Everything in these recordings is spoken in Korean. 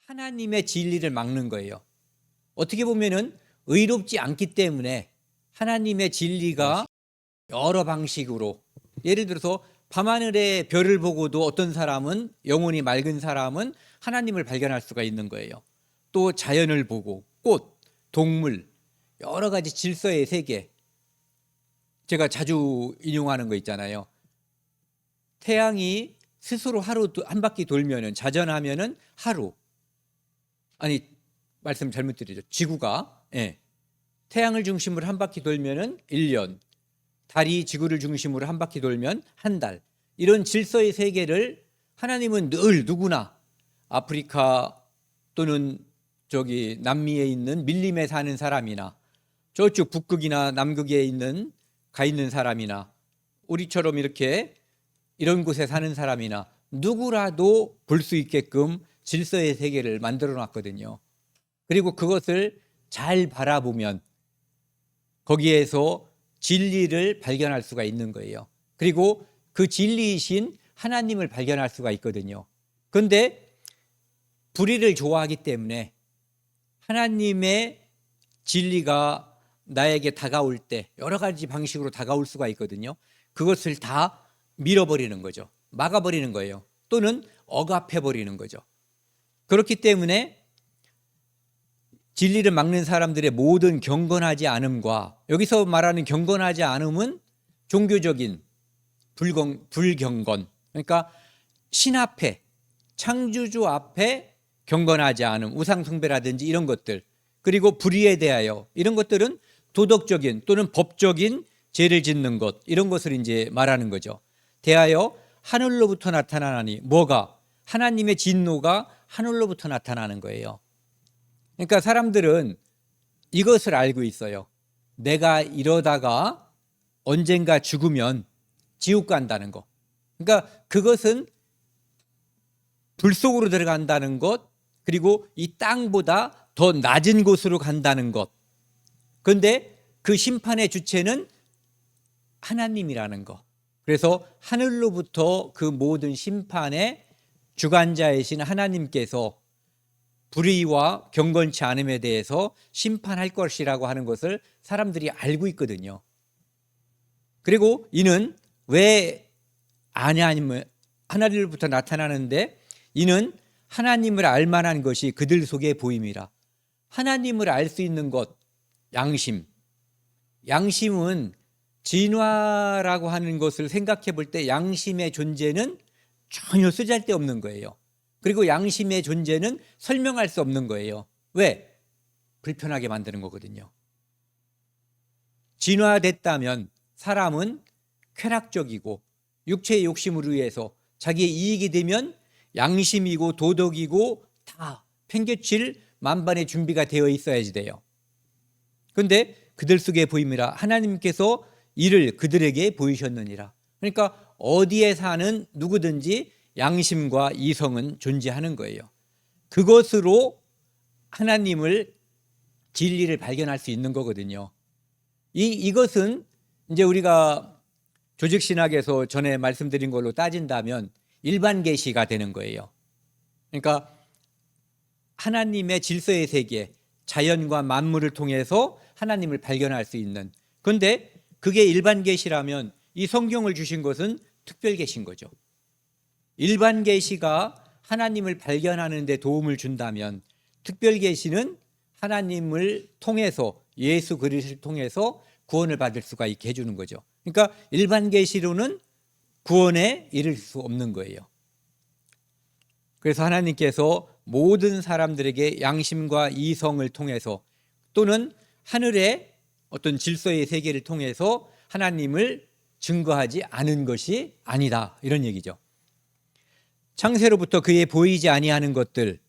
하나님의 진리를 막는 거예요. 어떻게 보면은 의롭지 않기 때문에 하나님의 진리가 여러 방식으로, 예를 들어서 밤하늘의 별을 보고도 어떤 사람은, 영혼이 맑은 사람은 하나님을 발견할 수가 있는 거예요. 또 자연을 보고 꽃, 동물, 여러 가지 질서의 세계. 제가 자주 인용하는 거 있잖아요. 태양이 스스로 하루 한 바퀴 돌면은, 자전하면은 하루, 아니 말씀 잘못 드리죠. 지구가 태양을 중심으로 한 바퀴 돌면은 1년, 달이 지구를 중심으로 한 바퀴 돌면 한 달. 이런 질서의 세계를 하나님은 늘 누구나, 아프리카 또는 저기 남미에 있는 밀림에 사는 사람이나, 저쪽 북극이나 남극에 가 있는 사람이나, 우리처럼 이렇게 이런 곳에 사는 사람이나 누구라도 볼 수 있게끔 질서의 세계를 만들어 놨거든요. 그리고 그것을 잘 바라보면 거기에서 진리를 발견할 수가 있는 거예요. 그리고 그 진리이신 하나님을 발견할 수가 있거든요. 그런데 불의를 좋아하기 때문에 하나님의 진리가 나에게 다가올 때 여러 가지 방식으로 다가올 수가 있거든요. 그것을 다 밀어버리는 거죠. 막아버리는 거예요. 또는 억압해버리는 거죠. 그렇기 때문에 진리를 막는 사람들의 모든 경건하지 않음과, 여기서 말하는 경건하지 않음은 종교적인 불경건, 그러니까 신 앞에, 창조주 앞에 경건하지 않음, 우상숭배라든지 이런 것들, 그리고 불의에 대하여, 이런 것들은 도덕적인 또는 법적인 죄를 짓는 것, 이런 것을 이제 말하는 거죠. 대하여 하늘로부터 나타나니, 뭐가? 하나님의 진노가 하늘로부터 나타나는 거예요. 그러니까 사람들은 이것을 알고 있어요. 내가 이러다가 언젠가 죽으면 지옥 간다는 거. 그러니까 그것은 불 속으로 들어간다는 것, 그리고 이 땅보다 더 낮은 곳으로 간다는 것. 그런데 그 심판의 주체는 하나님이라는 거. 그래서 하늘로부터 그 모든 심판의 주관자이신 하나님께서 불의와 경건치 않음에 대해서 심판할 것이라고 하는 것을 사람들이 알고 있거든요. 그리고 이는 왜 아냐 아니면 하늘로부터 나타나는데, 이는 하나님을 알 만한 것이 그들 속에 보임이라. 하나님을 알 수 있는 것, 양심. 양심은 진화라고 하는 것을 생각해 볼 때 양심의 존재는 전혀 쓰잘데없는 거예요. 그리고 양심의 존재는 설명할 수 없는 거예요. 왜? 불편하게 만드는 거거든요. 진화됐다면 사람은 쾌락적이고 육체의 욕심을 위해서 자기의 이익이 되면 양심이고 도덕이고 다 팽개칠 만반의 준비가 되어 있어야지 돼요. 그런데 그들 속에 보임이라, 하나님께서 이를 그들에게 보이셨느니라. 그러니까 어디에 사는 누구든지 양심과 이성은 존재하는 거예요. 그것으로 하나님을, 진리를 발견할 수 있는 거거든요. 이것은 이제 우리가 조직신학에서 전에 말씀드린 걸로 따진다면 일반 계시가 되는 거예요. 그러니까 하나님의 질서의 세계, 자연과 만물을 통해서 하나님을 발견할 수 있는. 그런데 그게 일반 계시라면 이 성경을 주신 것은 특별 계시인 거죠. 일반 계시가 하나님을 발견하는 데 도움을 준다면 특별 계시는 하나님을 통해서, 예수 그리스도를 통해서 구원을 받을 수가 있게 해주는 거죠. 그러니까 일반 계시로는 구원에 이를 수 없는 거예요. 그래서 하나님께서 모든 사람들에게 양심과 이성을 통해서, 또는 하늘의 어떤 질서의 세계를 통해서 하나님을 증거하지 않은 것이 아니다, 이런 얘기죠. 창세로부터 그의 보이지 아니하는 것들,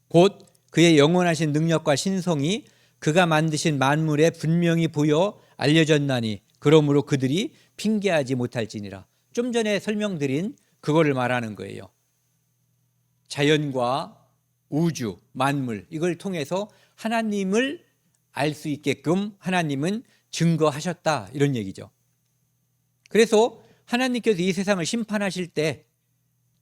곧 그의 영원하신 능력과 신성이 그가 만드신 만물에 분명히 보여 알려졌나니 그러므로 그들이 핑계하지 못할지니라. 좀 전에 설명드린 그거를 말하는 거예요. 자연과 우주, 만물, 이걸 통해서 하나님을 알 수 있게끔 하나님은 증거하셨다, 이런 얘기죠. 그래서 하나님께서 이 세상을 심판하실 때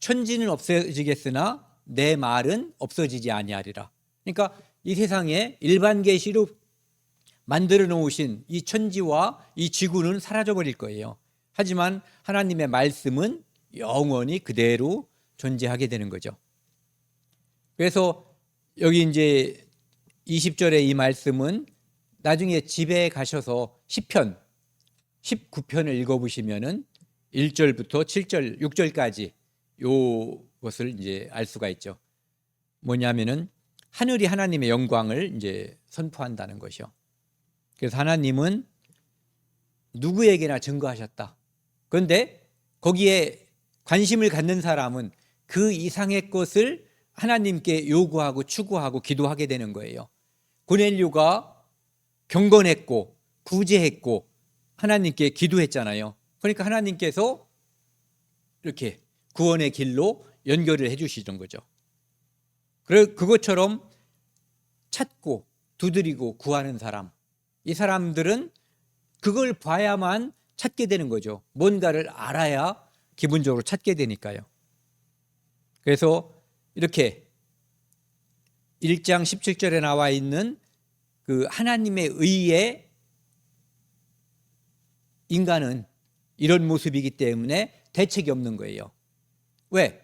천지는 없어지겠으나 내 말은 없어지지 아니하리라. 그러니까 이 세상에 일반 계시로 만들어 놓으신 이 천지와 이 지구는 사라져 버릴 거예요. 하지만 하나님의 말씀은 영원히 그대로 존재하게 되는 거죠. 그래서 여기 이제 20절의 이 말씀은 나중에 집에 가셔서 시편 19편을 읽어보시면은 1절부터 7절, 6절까지 요것을 이제 알 수가 있죠. 뭐냐면은 하늘이 하나님의 영광을 이제 선포한다는 것이요. 그래서 하나님은 누구에게나 증거하셨다. 그런데 거기에 관심을 갖는 사람은 그 이상의 것을 하나님께 요구하고 추구하고 기도하게 되는 거예요. 고넬료가 경건했고 구제했고 하나님께 기도했잖아요. 그러니까 하나님께서 이렇게 구원의 길로 연결을 해주시던 거죠. 그것처럼 찾고 두드리고 구하는 사람, 이 사람들은 그걸 봐야만 찾게 되는 거죠. 뭔가를 알아야 기본적으로 찾게 되니까요. 그래서 이렇게 1장 17절에 나와 있는 그 하나님의 의에 인간은 이런 모습이기 때문에 대책이 없는 거예요. 왜?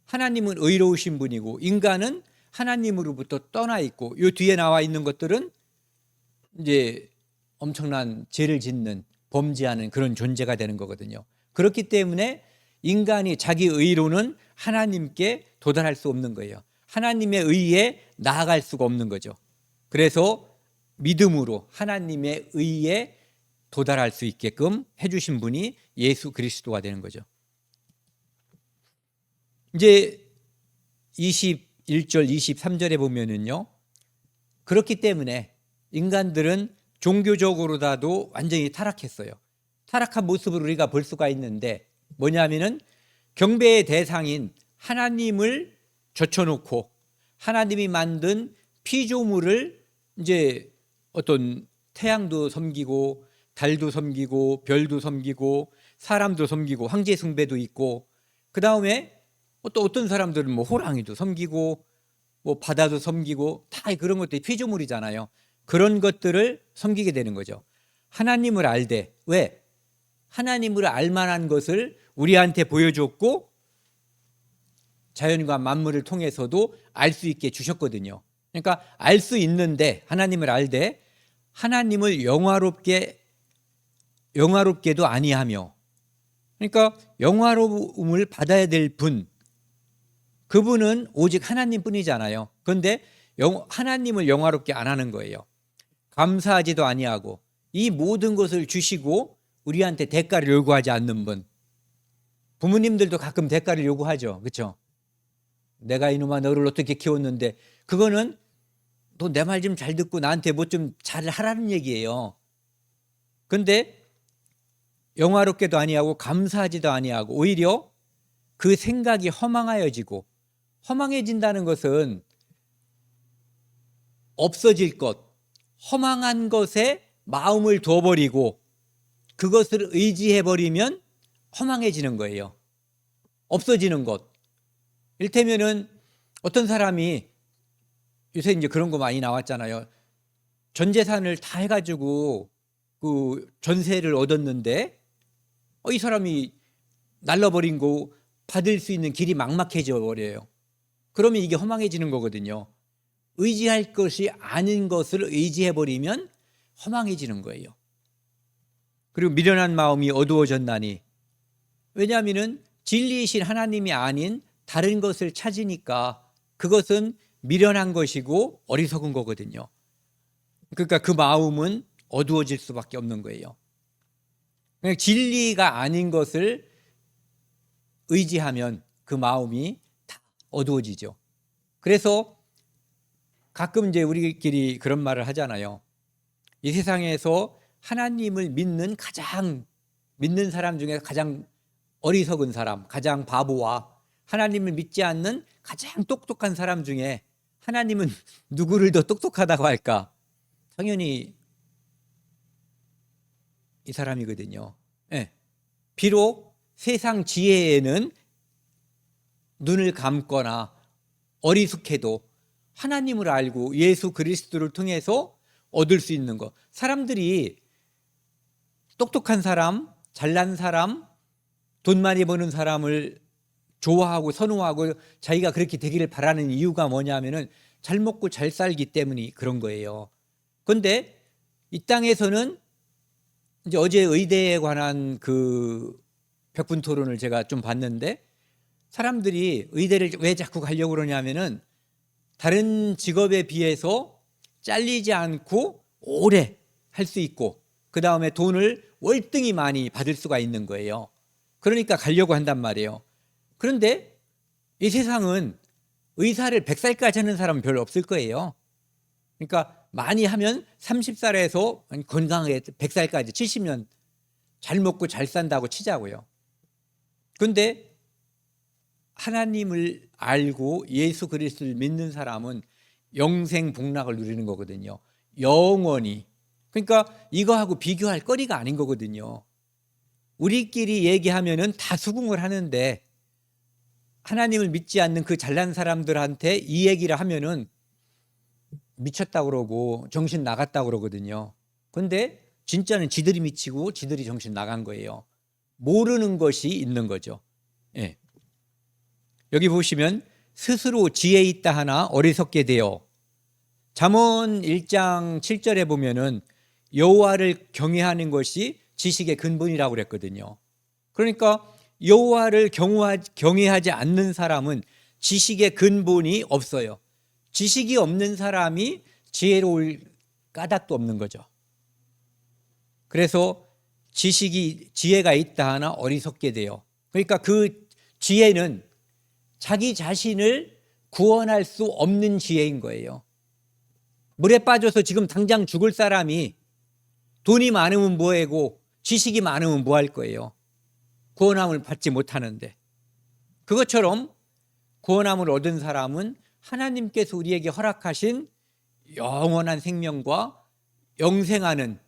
하나님은 의로우신 분이고 인간은 하나님으로부터 떠나 있고 이 뒤에 나와 있는 것들은 이제 엄청난 죄를 짓는 범죄하는 그런 존재가 되는 거거든요. 그렇기 때문에 인간이 자기 의로는 하나님께 도달할 수 없는 거예요. 하나님의 의에 나아갈 수가 없는 거죠. 그래서 믿음으로 하나님의 의에 도달할 수 있게끔 해주신 분이 예수 그리스도가 되는 거죠. 이제 21절, 23절에 보면은요, 그렇기 때문에 인간들은 종교적으로라도 완전히 타락했어요. 타락한 모습을 우리가 볼 수가 있는데 뭐냐면은 경배의 대상인 하나님을 젖혀놓고 하나님이 만든 피조물을 이제 어떤 태양도 섬기고 달도 섬기고 별도 섬기고 사람도 섬기고 황제 숭배도 있고 그 다음에 또 어떤 사람들은 뭐 호랑이도 섬기고 뭐 바다도 섬기고 다 그런 것들이 피조물이잖아요. 그런 것들을 섬기게 되는 거죠. 하나님을 알되 왜? 하나님을 알만한 것을 우리한테 보여줬고 자연과 만물을 통해서도 알 수 있게 주셨거든요. 그러니까 알 수 있는데 하나님을 알되 하나님을 영화롭게도 아니하며 그러니까 영화로움을 받아야 될 분 그분은 오직 하나님뿐이잖아요. 그런데 하나님을 영화롭게 안 하는 거예요. 감사하지도 아니하고 이 모든 것을 주시고 우리한테 대가를 요구하지 않는 분. 부모님들도 가끔 대가를 요구하죠. 그렇죠? 내가 이놈아 너를 어떻게 키웠는데 그거는 너 내 말 좀 잘 듣고 나한테 뭐 좀 잘하라는 얘기예요. 그런데 영화롭게도 아니하고 감사하지도 아니하고 오히려 그 생각이 허망하여지고 허망해진다는 것은 없어질 것, 허망한 것에 마음을 둬버리고 그것을 의지해버리면 허망해지는 거예요. 없어지는 것. 이를테면은 어떤 사람이 요새 이제 그런 거 많이 나왔잖아요. 전 재산을 다 해가지고 그 전세를 얻었는데 이 사람이 날라버린 거 받을 수 있는 길이 막막해져 버려요. 그러면 이게 허망해지는 거거든요. 의지할 것이 아닌 것을 의지해버리면 허망해지는 거예요. 그리고 미련한 마음이 어두워졌나니 왜냐하면 진리이신 하나님이 아닌 다른 것을 찾으니까 그것은 미련한 것이고 어리석은 거거든요. 그러니까 그 마음은 어두워질 수밖에 없는 거예요. 그냥 진리가 아닌 것을 의지하면 그 마음이 다 어두워지죠. 그래서 가끔 이제 우리끼리 그런 말을 하잖아요. 이 세상에서 하나님을 믿는 사람 중에 가장 어리석은 사람, 가장 바보와 하나님을 믿지 않는 가장 똑똑한 사람 중에 하나님은 누구를 더 똑똑하다고 할까? 당연히 이 사람이거든요. 네. 비록 세상 지혜에는 눈을 감거나 어리숙해도 하나님을 알고 예수 그리스도를 통해서 얻을 수 있는 것. 사람들이 똑똑한 사람, 잘난 사람, 돈 많이 버는 사람을 좋아하고 선호하고 자기가 그렇게 되기를 바라는 이유가 뭐냐면은 잘 먹고 잘 살기 때문이 그런 거예요. 그런데 이 땅에서는 이제 어제 의대에 관한 그 백분 토론을 제가 좀 봤는데, 사람들이 의대를 왜 자꾸 가려고 그러냐면은 다른 직업에 비해서 잘리지 않고 오래 할 수 있고, 그 다음에 돈을 월등히 많이 받을 수가 있는 거예요. 그러니까 가려고 한단 말이에요. 그런데 이 세상은 의사를 100살까지 하는 사람은 별로 없을 거예요. 그러니까 많이 하면 30살에서 건강하게 100살까지 70년 잘 먹고 잘 산다고 치자고요. 그런데 하나님을 알고 예수 그리스도를 믿는 사람은 영생 복락을 누리는 거거든요. 영원히. 그러니까 이거하고 비교할 거리가 아닌 거거든요. 우리끼리 얘기하면은 다 수긍을 하는데 하나님을 믿지 않는 그 잘난 사람들한테 이 얘기를 하면은 미쳤다 그러고 정신 나갔다 그러거든요. 근데 진짜는 지들이 미치고 지들이 정신 나간 거예요. 모르는 것이 있는 거죠. 예. 여기 보시면 스스로 지혜 있다 하나 어리석게 되어, 잠언 1장 7절에 보면은 여호와를 경외하는 것이 지식의 근본이라고 그랬거든요. 그러니까 여호와를 경외하지 않는 사람은 지식의 근본이 없어요. 지식이 없는 사람이 지혜로울 까닭도 없는 거죠. 그래서 지혜가 있다 하나 어리석게 돼요. 그러니까 그 지혜는 자기 자신을 구원할 수 없는 지혜인 거예요. 물에 빠져서 지금 당장 죽을 사람이 돈이 많으면 뭐하고 지식이 많으면 뭐 할 거예요? 구원함을 받지 못하는데. 그것처럼 구원함을 얻은 사람은 하나님께서 우리에게 허락하신 영원한 생명과 영생하는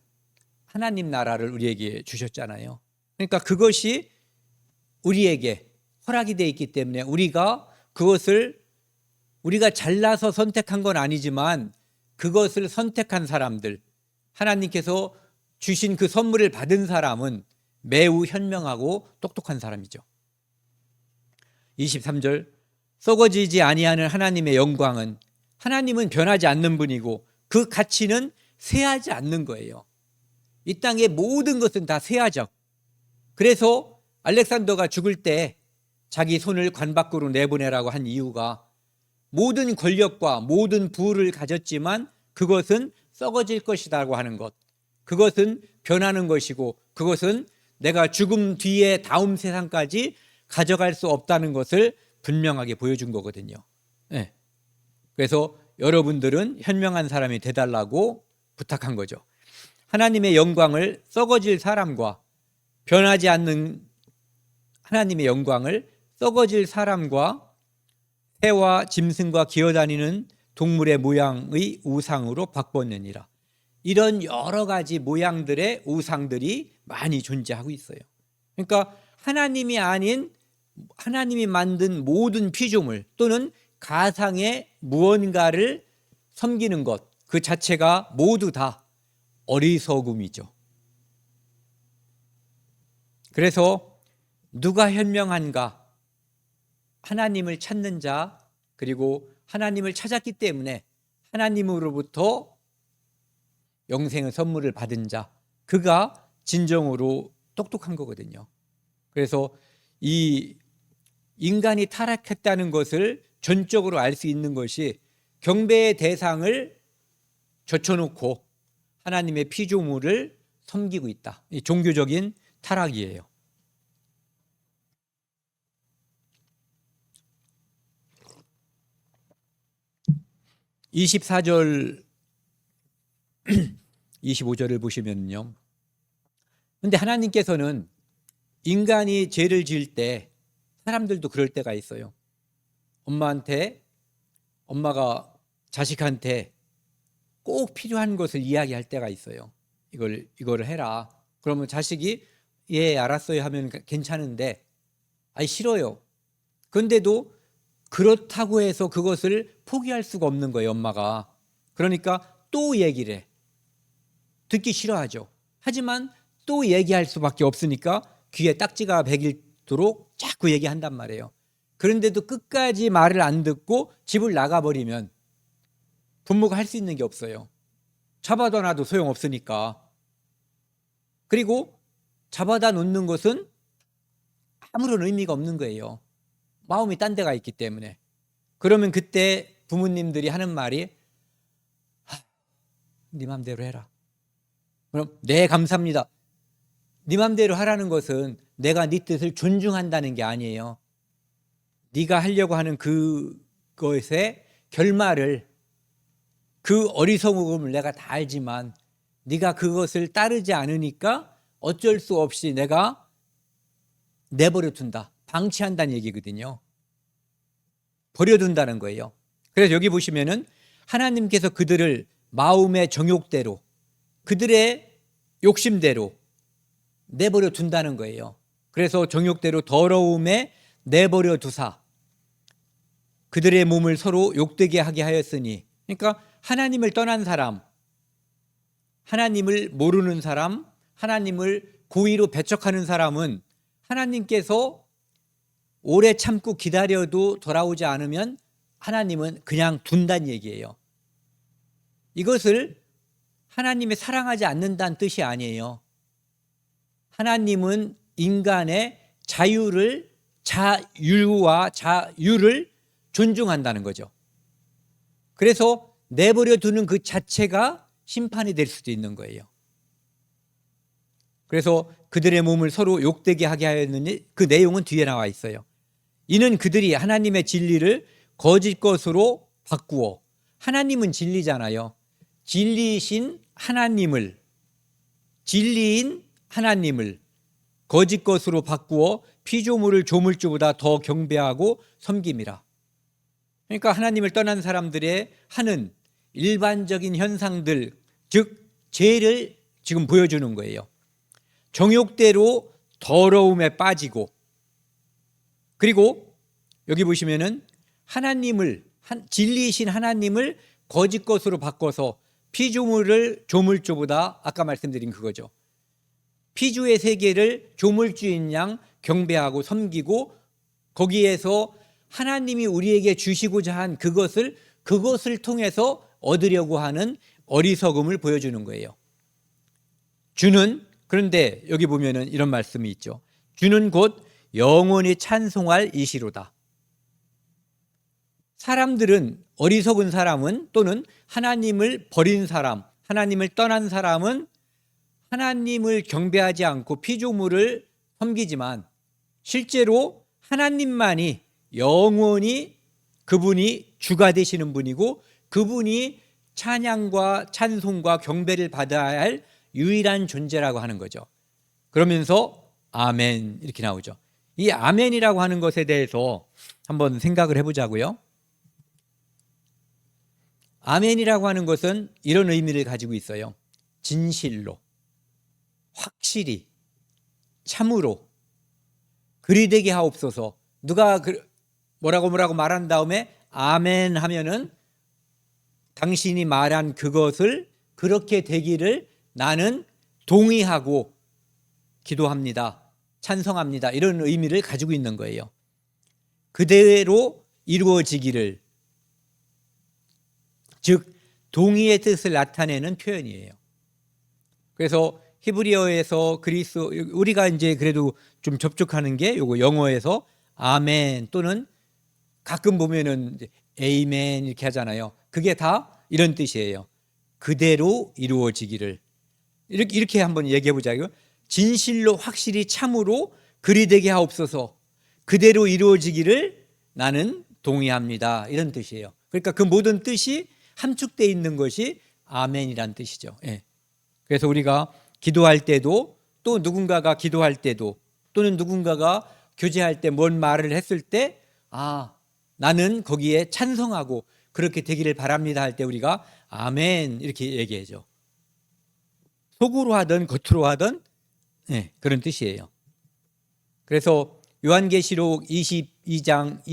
하나님 나라를 우리에게 주셨잖아요. 그러니까 그것이 우리에게 허락이 되어 있기 때문에 우리가 그것을 우리가 잘나서 선택한 건 아니지만 그것을 선택한 사람들, 하나님께서 주신 그 선물을 받은 사람은 매우 현명하고 똑똑한 사람이죠. 23절, 썩어지지 아니하는 하나님의 영광은, 하나님은 변하지 않는 분이고 그 가치는 쇠하지 않는 거예요. 이 땅의 모든 것은 다 쇠하죠. 그래서 알렉산더가 죽을 때 자기 손을 관 밖으로 내보내라고 한 이유가, 모든 권력과 모든 부를 가졌지만 그것은 썩어질 것이라고 하는 것, 그것은 변하는 것이고 그것은 내가 죽음 뒤에 다음 세상까지 가져갈 수 없다는 것을 분명하게 보여준 거거든요. 네. 그래서 여러분들은 현명한 사람이 되달라고 부탁한 거죠. 하나님의 영광을 썩어질 사람과 변하지 않는 하나님의 영광을 썩어질 사람과 새와 짐승과 기어다니는 동물의 모양의 우상으로 바꿨느니라. 이런 여러 가지 모양들의 우상들이 많이 존재하고 있어요. 그러니까 하나님이 아닌 하나님이 만든 모든 피조물 또는 가상의 무언가를 섬기는 것, 그 자체가 모두 다 어리석음이죠. 그래서 누가 현명한가? 하나님을 찾는 자, 그리고 하나님을 찾았기 때문에 하나님으로부터 영생의 선물을 받은 자, 그가 진정으로 똑똑한 거거든요. 그래서 이 인간이 타락했다는 것을 전적으로 알 수 있는 것이 경배의 대상을 젖혀놓고 하나님의 피조물을 섬기고 있다. 이 종교적인 타락이에요. 24절 25절을 보시면요. 근데 하나님께서는 인간이 죄를 지을 때, 사람들도 그럴 때가 있어요. 엄마가 자식한테 꼭 필요한 것을 이야기할 때가 있어요. 이거를 해라. 그러면 자식이 예 알았어요 하면 괜찮은데, 아니 싫어요. 그런데도 그렇다고 해서 그것을 포기할 수가 없는 거예요, 엄마가. 그러니까 또 얘기를 해. 듣기 싫어하죠. 하지만 또 얘기할 수밖에 없으니까 귀에 딱지가 배기도록 자꾸 얘기한단 말이에요. 그런데도 끝까지 말을 안 듣고 집을 나가버리면 부모가 할 수 있는 게 없어요. 잡아다 놔도 소용없으니까. 그리고 잡아다 놓는 것은 아무런 의미가 없는 거예요. 마음이 딴 데가 있기 때문에. 그러면 그때 부모님들이 하는 말이 네 맘대로 해라. 그럼 네, 감사합니다. 네 맘대로 하라는 것은 내가 네 뜻을 존중한다는 게 아니에요. 네가 하려고 하는 그것의 결말을, 그 어리석음을 내가 다 알지만 네가 그것을 따르지 않으니까 어쩔 수 없이 내가 내버려 둔다, 방치한다는 얘기거든요. 버려둔다는 거예요. 그래서 여기 보시면은 하나님께서 그들을 마음의 정욕대로, 그들의 욕심대로 내버려 둔다는 거예요. 그래서 정욕대로 더러움에 내버려 두사 그들의 몸을 서로 욕되게 하게 하였으니, 그러니까 하나님을 떠난 사람, 하나님을 모르는 사람, 하나님을 고의로 배척하는 사람은 하나님께서 오래 참고 기다려도 돌아오지 않으면 하나님은 그냥 둔다는 얘기예요. 이것을 하나님이 사랑하지 않는다는 뜻이 아니에요. 하나님은 인간의 자유와 자유를 존중한다는 거죠. 그래서 내버려 두는 그 자체가 심판이 될 수도 있는 거예요. 그래서 그들의 몸을 서로 욕되게 하게 하였느니, 그 내용은 뒤에 나와 있어요. 이는 그들이 하나님의 진리를 거짓 것으로 바꾸어, 하나님은 진리잖아요. 진리인 하나님을 거짓 것으로 바꾸어 피조물을 조물주보다 더 경배하고 섬김이라. 그러니까 하나님을 떠난 사람들의 하는 일반적인 현상들, 즉 죄를 지금 보여주는 거예요. 정욕대로 더러움에 빠지고, 그리고 여기 보시면은 진리이신 하나님을 거짓 것으로 바꿔서 피조물을 조물주보다, 아까 말씀드린 그거죠. 피조의 세계를 조물주인 양 경배하고 섬기고, 거기에서 하나님이 우리에게 주시고자 한 그것을 통해서 얻으려고 하는 어리석음을 보여주는 거예요. 그런데 여기 보면은 이런 말씀이 있죠. 주는 곧 영원히 찬송할 이시로다. 사람들은, 어리석은 사람은, 또는 하나님을 버린 사람, 하나님을 떠난 사람은 하나님을 경배하지 않고 피조물을 섬기지만, 실제로 하나님만이 영원히 그분이 주가 되시는 분이고, 그분이 찬양과 찬송과 경배를 받아야 할 유일한 존재라고 하는 거죠. 그러면서 아멘 이렇게 나오죠. 이 아멘이라고 하는 것에 대해서 한번 생각을 해보자고요. 아멘이라고 하는 것은 이런 의미를 가지고 있어요. 진실로, 확실히, 참으로, 그리 되게 하옵소서. 누가 뭐라고 말한 다음에 아멘 하면은 당신이 말한 그것을 그렇게 되기를 나는 동의하고 기도합니다, 찬성합니다, 이런 의미를 가지고 있는 거예요. 그대로 이루어지기를, 즉 동의의 뜻을 나타내는 표현이에요. 그래서 히브리어에서 우리가 이제 그래도 좀 접촉하는 게 요거 영어에서 아멘, 또는 가끔 보면은 에이멘 이렇게 하잖아요. 그게 다 이런 뜻이에요. 그대로 이루어지기를. 이렇게 한번 얘기해 보자고요. 진실로, 확실히, 참으로 그리 되게 하옵소서. 그대로 이루어지기를 나는 동의합니다, 이런 뜻이에요. 그러니까 그 모든 뜻이 함축되어 있는 것이 아멘이란 뜻이죠. 예. 그래서 우리가 기도할 때도, 또 누군가가 기도할 때도, 또는 누군가가 교제할 때 뭔 말을 했을 때 나는 거기에 찬성하고 그렇게 되기를 바랍니다 할 때 우리가 아멘 이렇게 얘기하죠. 속으로 하든 겉으로 하든 그런 뜻이에요. 그래서 요한계시록 22장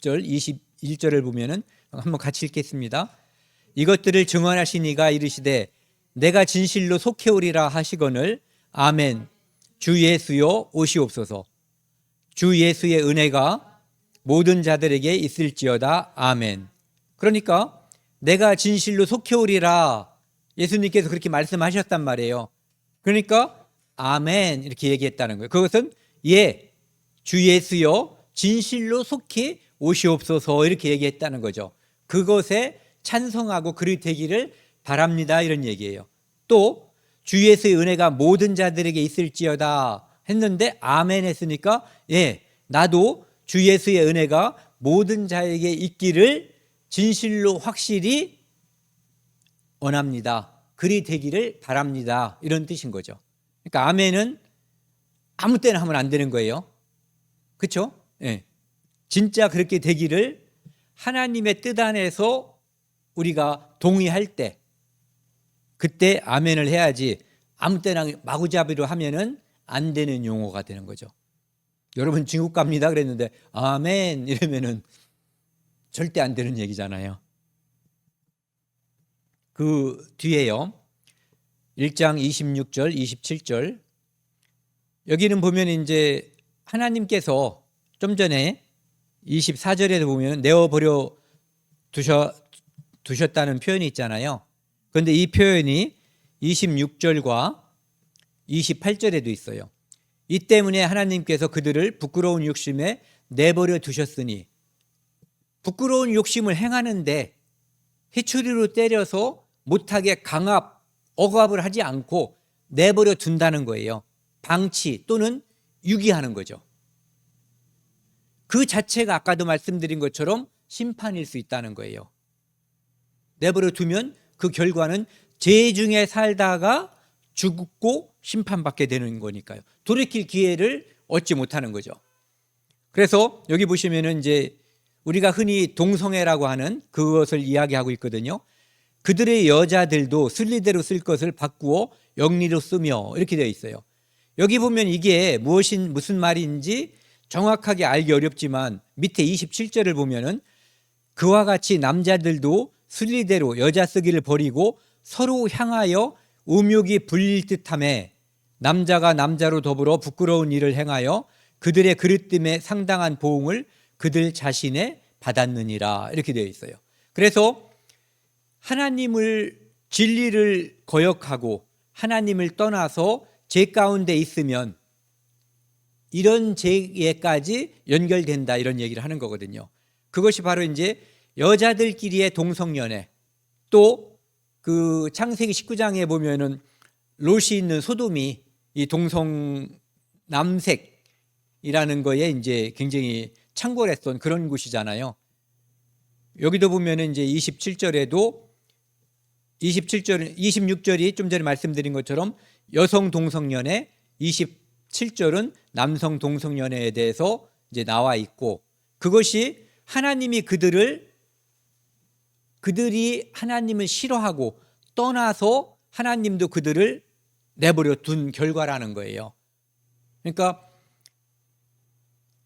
20절, 21절을 보면은 한번 같이 읽겠습니다. 이것들을 증언하신 이가 이르시되 내가 진실로 속해오리라 하시거늘 아멘. 주 예수여 오시옵소서. 주 예수의 은혜가 모든 자들에게 있을지어다. 아멘. 그러니까 내가 진실로 속해오리라 예수님께서 그렇게 말씀하셨단 말이에요. 그러니까 아멘 이렇게 얘기했다는 거예요. 그것은 예, 주 예수여 진실로 속히 오시옵소서 이렇게 얘기했다는 거죠. 그것에 찬성하고 그리 되기를 바랍니다 이런 얘기예요. 또 주 예수의 은혜가 모든 자들에게 있을지어다 했는데 아멘 했으니까 예, 나도 주 예수의 은혜가 모든 자에게 있기를 진실로 확실히 원합니다. 그리 되기를 바랍니다. 이런 뜻인 거죠. 그러니까 아멘은 아무 때나 하면 안 되는 거예요. 그렇죠? 예. 진짜 그렇게 되기를 하나님의 뜻 안에서 우리가 동의할 때 그때 아멘을 해야지 아무 때나 마구잡이로 하면은 안 되는 용어가 되는 거죠. 여러분 중국 갑니다 그랬는데 아멘 이러면은 절대 안 되는 얘기잖아요. 그 뒤에요. 1장 26절, 27절. 여기는 보면 이제 하나님께서 좀 전에 24절에 보면 내어버려 두셨다는 표현이 있잖아요. 그런데 이 표현이 26절과 28절에도 있어요. 이 때문에 하나님께서 그들을 부끄러운 욕심에 내버려 두셨으니 부끄러운 욕심을 행하는데 회초리로 때려서 못하게 억압을 하지 않고 내버려 둔다는 거예요. 방치 또는 유기하는 거죠. 그 자체가 아까도 말씀드린 것처럼 심판일 수 있다는 거예요. 내버려 두면 그 결과는 죄 중에 살다가 죽고 심판받게 되는 거니까요. 돌이킬 기회를 얻지 못하는 거죠. 그래서 여기 보시면은 이제 우리가 흔히 동성애라고 하는 그것을 이야기하고 있거든요. 그들의 여자들도 순리대로 쓸 것을 바꾸어 영리로 쓰며 이렇게 되어 있어요. 여기 보면 이게 무슨 말인지 정확하게 알기 어렵지만 밑에 27절을 보면은 그와 같이 남자들도 순리대로 여자 쓰기를 버리고 서로 향하여 음욕이 불릴 듯하며 남자가 남자로 더불어 부끄러운 일을 행하여 그들의 그릇됨에 상당한 보응을 그들 자신에 받았느니라 이렇게 되어 있어요. 그래서 하나님을 진리를 거역하고 하나님을 떠나서 죄 가운데 있으면 이런 죄에까지 연결된다 이런 얘기를 하는 거거든요. 그것이 바로 이제 여자들끼리의 동성연애 또 그 창세기 19장에 보면은 롯이 있는 소돔이 이 동성 남색이라는 거에 이제 굉장히 창궐했던 그런 곳이잖아요. 여기도 보면은 이제 26절이 좀 전에 말씀드린 것처럼 여성 동성연애, 27절은 남성 동성연애에 대해서 이제 나와 있고 그것이 하나님이 그들이 하나님을 싫어하고 떠나서 하나님도 그들을 내버려 둔 결과라는 거예요. 그러니까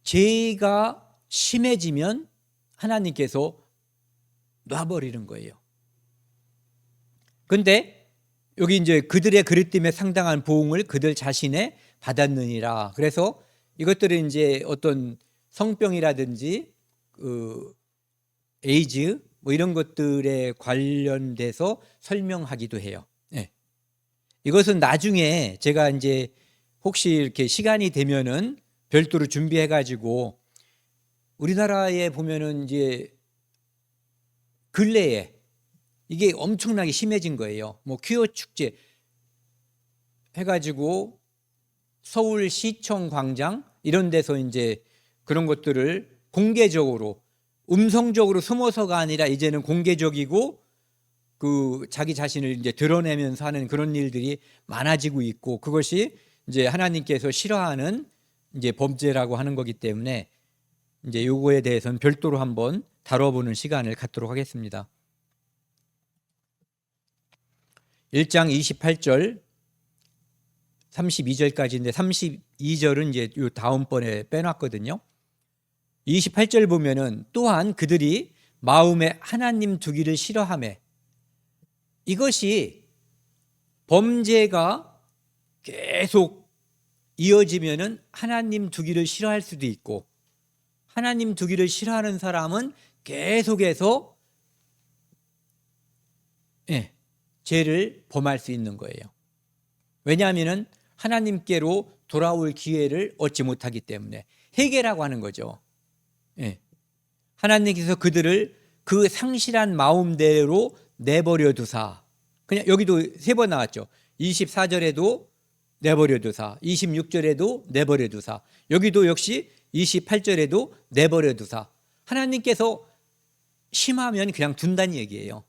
죄가 심해지면 하나님께서 놔버리는 거예요. 그런데 여기 이제 그들의 그릇됨에 상당한 보응을 그들 자신에 받았느니라. 그래서 이것들은 이제 어떤 성병이라든지 에이즈 뭐 이런 것들에 관련돼서 설명하기도 해요. 네. 이것은 나중에 제가 이제 혹시 이렇게 시간이 되면은 별도로 준비해 가지고 우리나라에 보면은 이제 근래에 이게 엄청나게 심해진 거예요. 뭐 퀴어 축제 해가지고 서울시청 광장 이런 데서 이제 그런 것들을 공개적으로 음성적으로 숨어서가 아니라 이제는 공개적이고 그 자기 자신을 이제 드러내면서 하는 그런 일들이 많아지고 있고 그것이 이제 하나님께서 싫어하는 이제 범죄라고 하는 거기 때문에 이제 요거에 대해서는 별도로 한번 다뤄보는 시간을 갖도록 하겠습니다. 1장 28절 32절까지인데 32절은 이제 요 다음번에 빼놨거든요. 28절 보면은 또한 그들이 마음에 하나님 두기를 싫어하며, 이것이 범죄가 계속 이어지면은 하나님 두기를 싫어할 수도 있고, 하나님 두기를 싫어하는 사람은 계속해서 죄를 범할 수 있는 거예요. 왜냐하면 하나님께로 돌아올 기회를 얻지 못하기 때문에, 회개라고 하는 거죠. 하나님께서 그들을 그 상실한 마음대로 내버려 두사, 그냥 여기도 3번 나왔죠. 24절에도 내버려 두사, 26절에도 내버려 두사, 여기도 역시 28절에도 내버려 두사. 하나님께서 심하면 그냥 둔다는 얘기예요.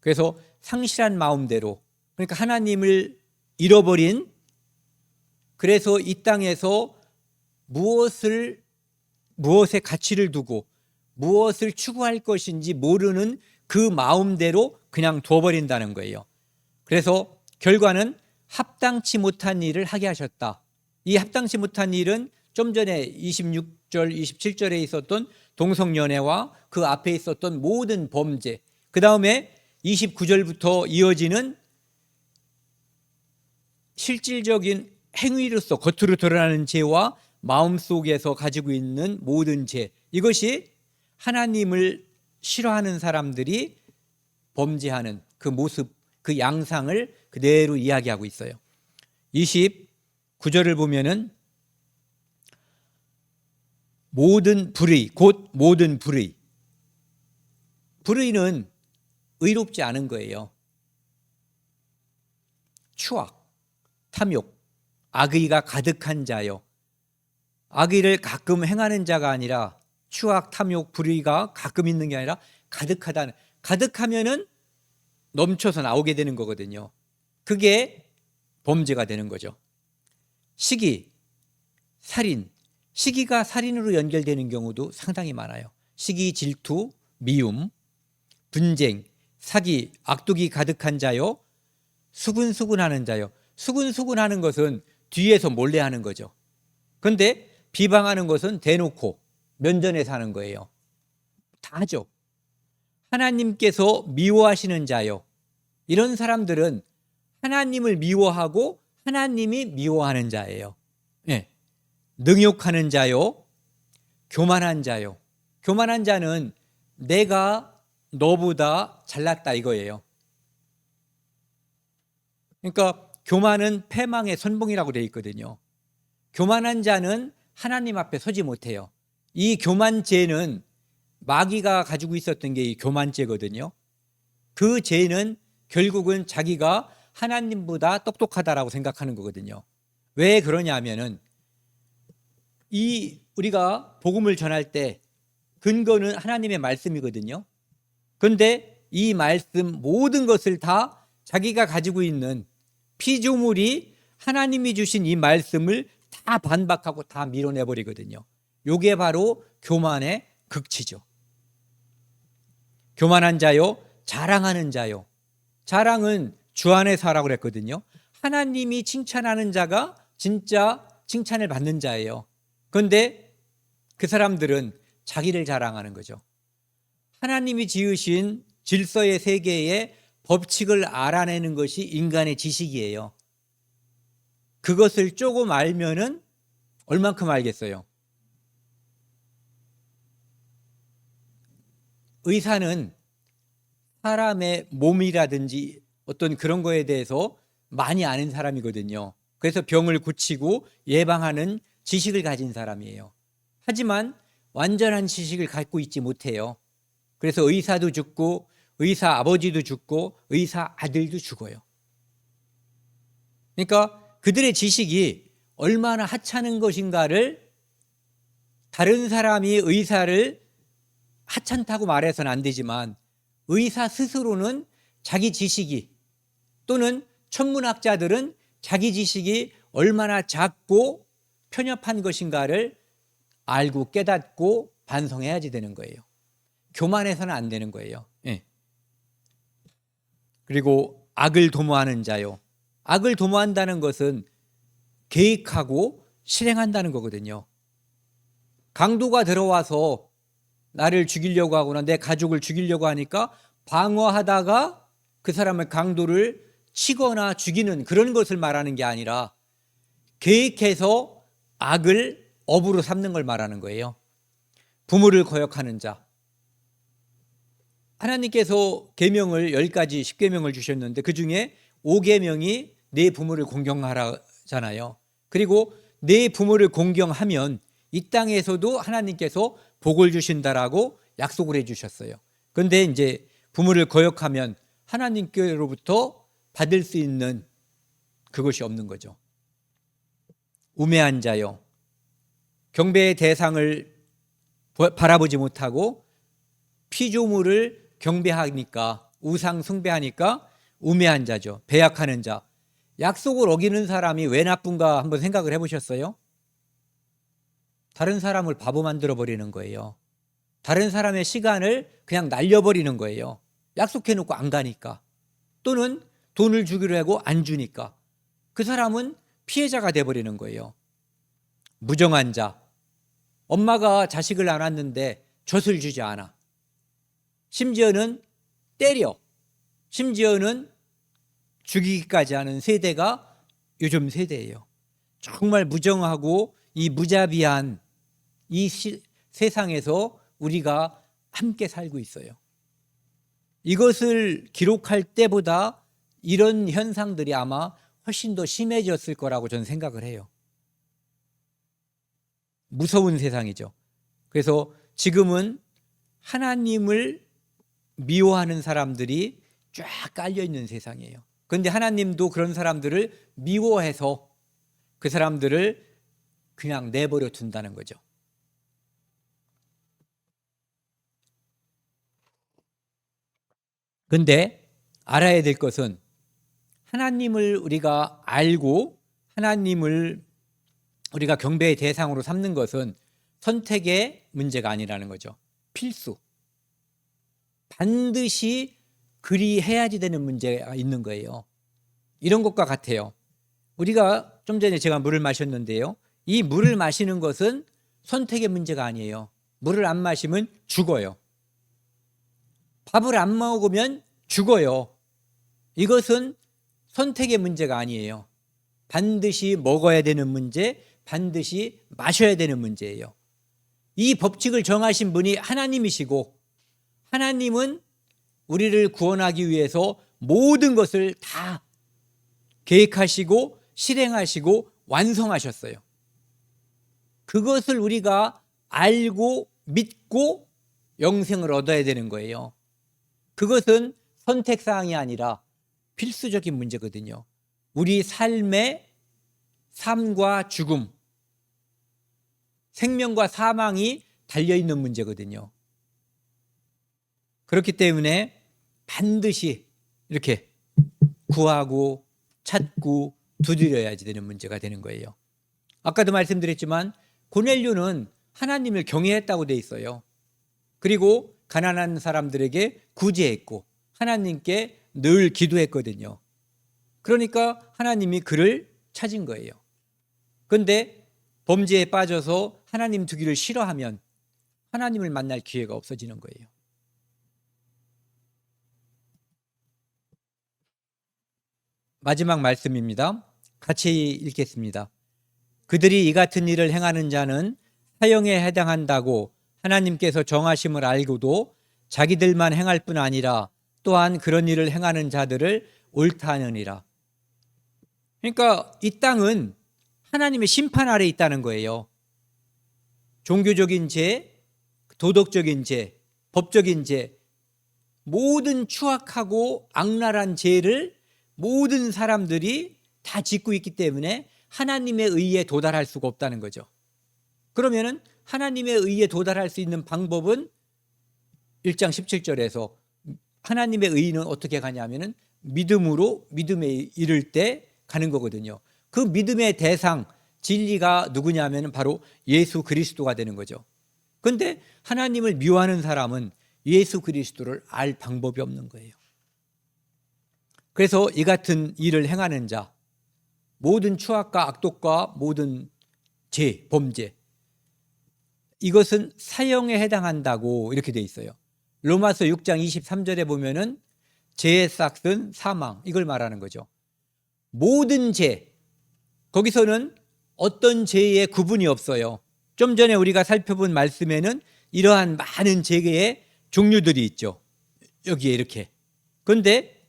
그래서 상실한 마음대로, 그러니까 하나님을 잃어버린, 그래서 이 땅에서 무엇의 가치를 두고 무엇을 추구할 것인지 모르는 그 마음대로 그냥 둬버린다는 거예요. 그래서 결과는 합당치 못한 일을 하게 하셨다. 이 합당치 못한 일은 좀 전에 26절, 27절에 있었던 동성연애와 그 앞에 있었던 모든 범죄, 그 다음에 29절부터 이어지는 실질적인 행위로서 겉으로 드러나는 죄와 마음속에서 가지고 있는 모든 죄, 이것이 하나님을 싫어하는 사람들이 범죄하는 그 모습, 그 양상을 그대로 이야기하고 있어요. 29절을 보면은 모든 불의, 곧 모든 불의. 불의는 의롭지 않은 거예요. 추악, 탐욕, 악의가 가득한 자요. 악의를 가끔 행하는 자가 아니라 추악, 탐욕, 불의가 가끔 있는 게 아니라 가득하다는, 가득하면은 넘쳐서 나오게 되는 거거든요. 그게 범죄가 되는 거죠. 시기, 살인, 시기가 살인으로 연결되는 경우도 상당히 많아요. 시기, 질투, 미움, 분쟁, 사기, 악독이 가득한 자요. 수근수근하는 자요. 수근수근하는 것은 뒤에서 몰래 하는 거죠. 그런데 비방하는 것은 대놓고 면전에서 하는 거예요. 다 하죠. 하나님께서 미워하시는 자요. 이런 사람들은 하나님을 미워하고 하나님이 미워하는 자예요. 능욕하는 자요. 교만한 자요. 교만한 자는 내가 너보다 잘났다 이거예요. 그러니까 교만은 패망의 선봉이라고 되어 있거든요. 교만한 자는 하나님 앞에 서지 못해요. 이 교만죄는 마귀가 가지고 있었던 게 이 교만죄거든요. 그 죄는 결국은 자기가 하나님보다 똑똑하다라고 생각하는 거거든요. 왜 그러냐 하면은 우리가 복음을 전할 때 근거는 하나님의 말씀이거든요. 그런데 이 말씀 모든 것을 다 자기가 가지고 있는 피조물이 하나님이 주신 이 말씀을 다 반박하고 다 밀어내버리거든요. 이게 바로 교만의 극치죠. 교만한 자요, 자랑하는 자요. 자랑은 주 안에서 하라고 그랬거든요. 하나님이 칭찬하는 자가 진짜 칭찬을 받는 자예요. 그런데 그 사람들은 자기를 자랑하는 거죠. 하나님이 지으신 질서의 세계의 법칙을 알아내는 것이 인간의 지식이에요. 그것을 조금 알면은 얼만큼 알겠어요? 의사는 사람의 몸이라든지 어떤 그런 거에 대해서 많이 아는 사람이거든요. 그래서 병을 고치고 예방하는 지식을 가진 사람이에요. 하지만 완전한 지식을 갖고 있지 못해요. 그래서 의사도 죽고 의사 아버지도 죽고 의사 아들도 죽어요. 그러니까 그들의 지식이 얼마나 하찮은 것인가를 다른 사람이 의사를 하찮다고 말해서는 안 되지만 의사 스스로는 자기 지식이, 또는 천문학자들은 자기 지식이 얼마나 작고 편협한 것인가를 알고 깨닫고 반성해야지 되는 거예요. 교만해서는 안 되는 거예요. 그리고 악을 도모하는 자요. 악을 도모한다는 것은 계획하고 실행한다는 거거든요. 강도가 들어와서 나를 죽이려고 하거나 내 가족을 죽이려고 하니까 방어하다가 그 사람의 강도를 치거나 죽이는 그런 것을 말하는 게 아니라 계획해서 악을 업으로 삼는 걸 말하는 거예요. 부모를 거역하는 자. 하나님께서 계명을 10가지 10계명을 주셨는데 그중에 5계명이 내 부모를 공경하라잖아요. 그리고 내 부모를 공경하면 이 땅에서도 하나님께서 복을 주신다라고 약속을 해 주셨어요. 그런데 이제 부모를 거역하면 하나님께로부터 받을 수 있는 그것이 없는 거죠. 우매한 자요. 경배의 대상을 바라보지 못하고 피조물을 경배하니까 우상 숭배하니까 우매한 자죠. 배약하는 자. 약속을 어기는 사람이 왜 나쁜가 한번 생각을 해보셨어요? 다른 사람을 바보 만들어 버리는 거예요. 다른 사람의 시간을 그냥 날려버리는 거예요. 약속해놓고 안 가니까. 또는 돈을 주기로 하고 안 주니까. 그 사람은 피해자가 돼버리는 거예요. 무정한 자. 엄마가 자식을 안았는데 젖을 주지 않아. 심지어는 때려. 심지어는 죽이기까지 하는 세대가 요즘 세대예요. 정말 무정하고 이 무자비한 이 세상에서 우리가 함께 살고 있어요. 이것을 기록할 때보다 이런 현상들이 아마 훨씬 더 심해졌을 거라고 저는 생각을 해요. 무서운 세상이죠. 그래서 지금은 하나님을 미워하는 사람들이 쫙 깔려 있는 세상이에요. 그런데 하나님도 그런 사람들을 미워해서 그 사람들을 그냥 내버려 둔다는 거죠. 그런데 알아야 될 것은 하나님을 우리가 알고 하나님을 우리가 경배의 대상으로 삼는 것은 선택의 문제가 아니라는 거죠. 필수. 반드시 그리해야지 되는 문제가 있는 거예요. 이런 것과 같아요. 우리가 좀 전에 제가 물을 마셨는데요. 이 물을 마시는 것은 선택의 문제가 아니에요. 물을 안 마시면 죽어요. 밥을 안 먹으면 죽어요. 이것은 선택의 문제가 아니에요. 반드시 먹어야 되는 문제, 반드시 마셔야 되는 문제예요. 이 법칙을 정하신 분이 하나님이시고 하나님은 우리를 구원하기 위해서 모든 것을 다 계획하시고 실행하시고 완성하셨어요. 그것을 우리가 알고 믿고 영생을 얻어야 되는 거예요. 그것은 선택사항이 아니라 필수적인 문제거든요. 우리 삶의 삶과 죽음, 생명과 사망이 달려있는 문제거든요. 그렇기 때문에 반드시 이렇게 구하고 찾고 두드려야지 되는 문제가 되는 거예요. 아까도 말씀드렸지만 고넬료는 하나님을 경외했다고 돼 있어요. 그리고 가난한 사람들에게 구제했고 하나님께 늘 기도했거든요. 그러니까 하나님이 그를 찾은 거예요. 그런데 범죄에 빠져서 하나님 두기를 싫어하면 하나님을 만날 기회가 없어지는 거예요. 마지막 말씀입니다. 같이 읽겠습니다. 그들이 이 같은 일을 행하는 자는 사형에 해당한다고 하나님께서 정하심을 알고도 자기들만 행할 뿐 아니라 또한 그런 일을 행하는 자들을 옳다 하느니라. 그러니까 이 땅은 하나님의 심판 아래 있다는 거예요. 종교적인 죄, 도덕적인 죄, 법적인 죄, 모든 추악하고 악랄한 죄를 모든 사람들이 다 짓고 있기 때문에 하나님의 의에 도달할 수가 없다는 거죠. 그러면은 하나님의 의에 도달할 수 있는 방법은 1장 17절에서 하나님의 의는 어떻게 가냐면은 믿음으로 믿음에 이를 때 가는 거거든요. 그 믿음의 대상, 진리가 누구냐면은 바로 예수 그리스도가 되는 거죠. 그런데 하나님을 미워하는 사람은 예수 그리스도를 알 방법이 없는 거예요. 그래서 이 같은 일을 행하는 자, 모든 추악과 악독과 모든 죄, 범죄, 이것은 사형에 해당한다고 이렇게 돼 있어요. 로마서 6장 23절에 보면은 죄의 삭은 사망, 이걸 말하는 거죠. 모든 죄, 거기서는 어떤 죄의 구분이 없어요. 좀 전에 우리가 살펴본 말씀에는 이러한 많은 죄의 종류들이 있죠. 여기에 이렇게. 그런데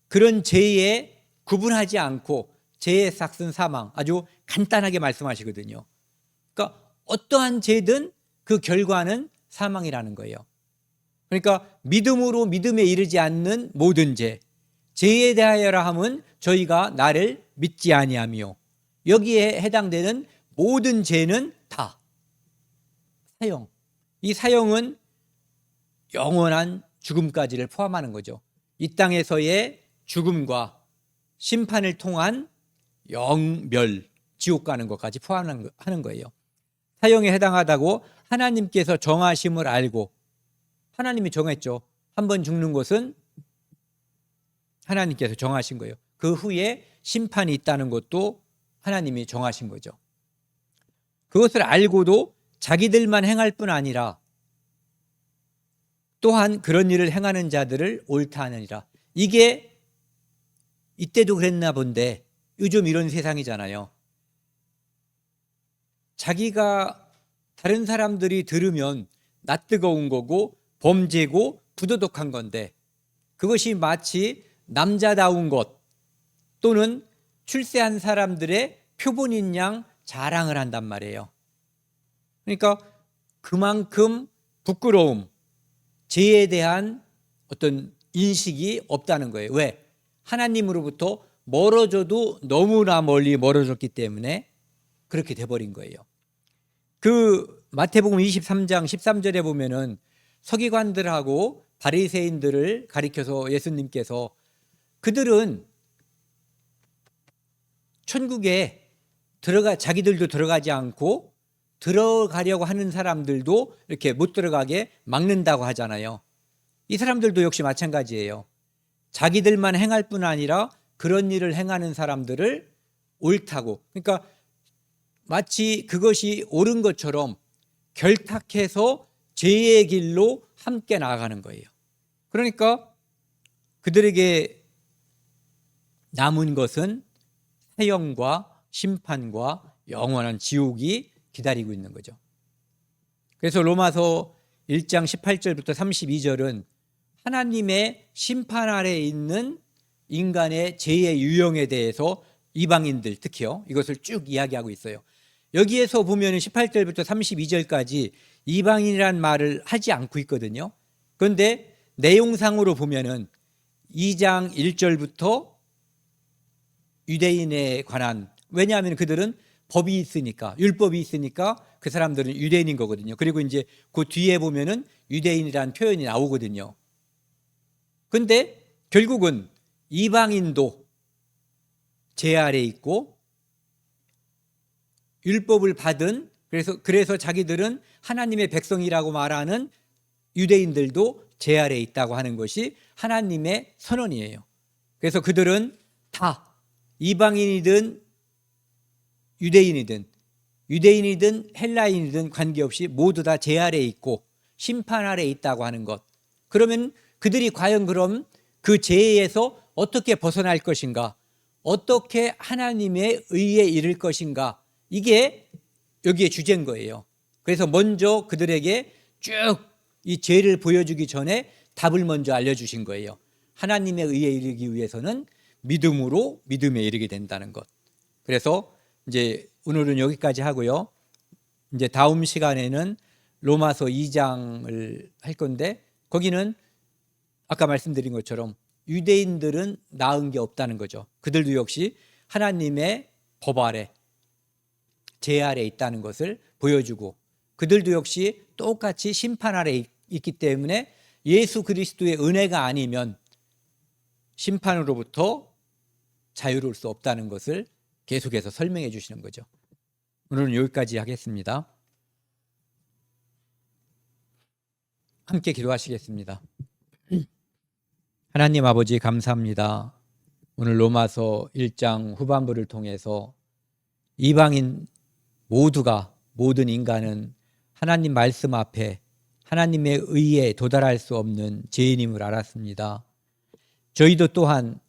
그런 죄에 구분하지 않고 죄의 삭은 사망, 아주 간단하게 말씀하시거든요. 그러니까 어떠한 죄든 그 결과는 사망이라는 거예요. 그러니까 믿음으로 믿음에 이르지 않는 모든 죄, 죄에 대하여라 함은 저희가 나를 믿지 아니하며, 여기에 해당되는 모든 죄는 다 사형. 이 사형은 영원한 죽음까지를 포함하는 거죠. 이 땅에서의 죽음과 심판을 통한 영멸, 지옥 가는 것까지 포함하는 거예요. 사형에 해당하다고 하나님께서 정하심을 알고, 하나님이 정했죠. 한 번 죽는 것은 하나님께서 정하신 거예요. 그 후에 심판이 있다는 것도 하나님이 정하신 거죠. 그것을 알고도 자기들만 행할 뿐 아니라 또한 그런 일을 행하는 자들을 옳다 하느니라. 이게 이때도 그랬나 본데 요즘 이런 세상이잖아요. 자기가 다른 사람들이 들으면 낯뜨거운 거고 범죄고 부도덕한 건데, 그것이 마치 남자다운 것 또는 출세한 사람들의 표본인 양 자랑을 한단 말이에요. 그러니까 그만큼 부끄러움, 죄에 대한 어떤 인식이 없다는 거예요. 왜? 하나님으로부터 멀어져도 너무나 멀리 멀어졌기 때문에 그렇게 돼버린 거예요. 그 마태복음 23장 13절에 보면은 서기관들하고 바리새인들을 가리켜서 예수님께서, 그들은 천국에 자기들도 들어가지 않고 들어가려고 하는 사람들도 이렇게 못 들어가게 막는다고 하잖아요. 이 사람들도 역시 마찬가지예요. 자기들만 행할 뿐 아니라 그런 일을 행하는 사람들을 옳다고, 그러니까 마치 그것이 옳은 것처럼 결탁해서 죄의 길로 함께 나아가는 거예요. 그러니까 그들에게 남은 것은 사형과 심판과 영원한 지옥이 기다리고 있는 거죠. 그래서 로마서 1장 18절부터 32절은 하나님의 심판 아래에 있는 인간의 죄의 유형에 대해서 이방인들 특히요, 이것을 쭉 이야기하고 있어요. 여기에서 보면 18절부터 32절까지 이방인이란 말을 하지 않고 있거든요. 그런데 내용상으로 보면은 2장 1절부터 유대인에 관한, 왜냐하면 그들은 법이 있으니까, 율법이 있으니까 그 사람들은 유대인인 거거든요. 그리고 이제 그 뒤에 보면은 유대인이라는 표현이 나오거든요. 그런데 결국은 이방인도 죄 아래에 있고 율법을 받은, 그래서 자기들은 하나님의 백성이라고 말하는 유대인들도 죄 아래에 있다고 하는 것이 하나님의 선언이에요. 그래서 그들은 다 이방인이든 유대인이든 헬라인이든 관계없이 모두 다 죄 아래에 있고 심판 아래에 있다고 하는 것. 그러면 그들이 과연 그럼 그 죄에서 어떻게 벗어날 것인가, 어떻게 하나님의 의에 이를 것인가, 이게 여기에 주제인 거예요. 그래서 먼저 그들에게 쭉 이 죄를 보여주기 전에 답을 먼저 알려주신 거예요. 하나님의 의에 이르기 위해서는 믿음으로 믿음에 이르게 된다는 것. 그래서 이제 오늘은 여기까지 하고요. 이제 다음 시간에는 로마서 2장을 할 건데, 거기는 아까 말씀드린 것처럼 유대인들은 나은 게 없다는 거죠. 그들도 역시 하나님의 법 아래, 죄 아래 있다는 것을 보여주고, 그들도 역시 똑같이 심판 아래 있기 때문에 예수 그리스도의 은혜가 아니면 심판으로부터 자유로울 수 없다는 것을 계속해서 설명해 주시는 거죠. 오늘은 여기까지 하겠습니다. 함께 기도하시겠습니다. 하나님 아버지, 감사합니다. 오늘 로마서 1장 후반부를 통해서 이방인 모두가, 모든 인간은 하나님 말씀 앞에 하나님의 의에 도달할 수 없는 죄인임을 알았습니다. 저희도 또한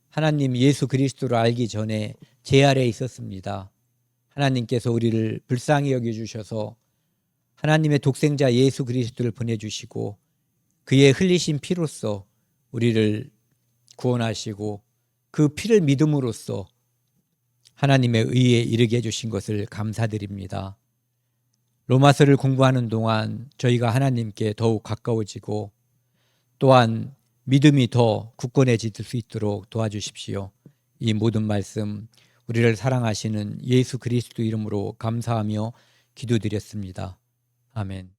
하나님 예수 그리스도를 알기 전에 죄 아래에 있었습니다. 하나님께서 우리를 불쌍히 여겨주셔서 하나님의 독생자 예수 그리스도를 보내주시고 그의 흘리신 피로써 우리를 구원하시고 그 피를 믿음으로써 하나님의 의에 이르게 해주신 것을 감사드립니다. 로마서를 공부하는 동안 저희가 하나님께 더욱 가까워지고 또한 믿음이 더 굳건해질 수 있도록 도와주십시오. 이 모든 말씀 우리를 사랑하시는 예수 그리스도 이름으로 감사하며 기도드렸습니다. 아멘.